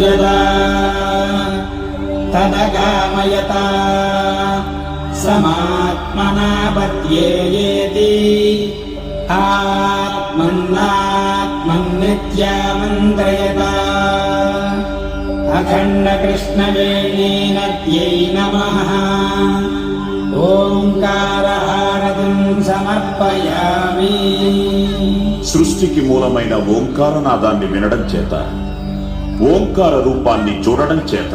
यदा तदगामयता समात्मना पद्येयेति आत्मन्नात्मन्नित्यामन्त्रयता अखण्डकृष्णवेणीनद्यै नमः। ఓంకారహారతిం సమర్పయామి। సృష్టికి మూలమైన ఓంకారనాదాన్ని వినడం చేత, ఓంకార రూపాన్ని చూడడం చేత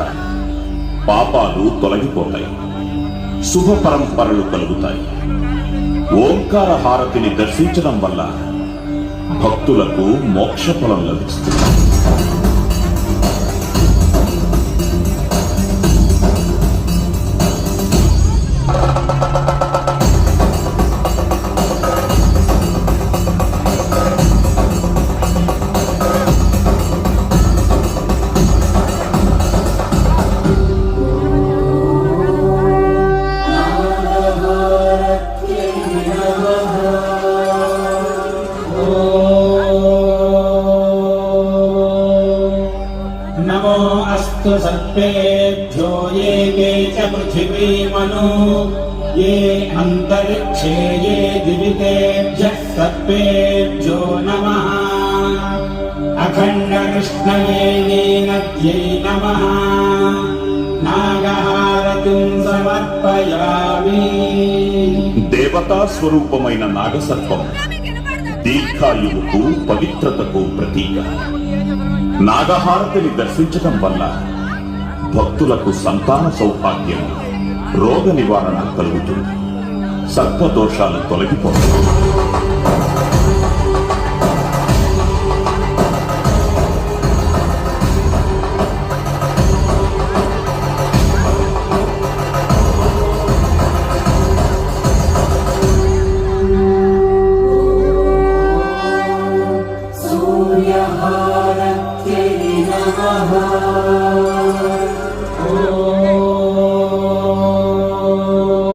పాపాలు తొలగిపోతాయి, శుభ పరంపరలు కలుగుతాయి। ఓంకార హారతిని దర్శించడం వల్ల భక్తులకు మోక్ష ఫలం లభిస్తుంది। नमो अस्तु सर्पेभ्यो ये के च पृथिवीमनु ये अन्तरिक्षे ये दिवितेभ्यः सर्पेभ्यो नमः। अखण्डकृष्णवेणीनद्यै नमः। నాగహారతిం సమర్పయామి। దేవతా స్వరూపమైన నాగసర్పం దీర్ఘాయువుకు పవిత్రతకు ప్రతీక। నాగహారతిని దర్శించడం వల్ల భక్తులకు సంతాన సౌభాగ్యం, రోగ నివారణ కలుగుతుంది, సర్పదోషాలు తొలగిపోతాయి। सूर्यहारत्यै नमः।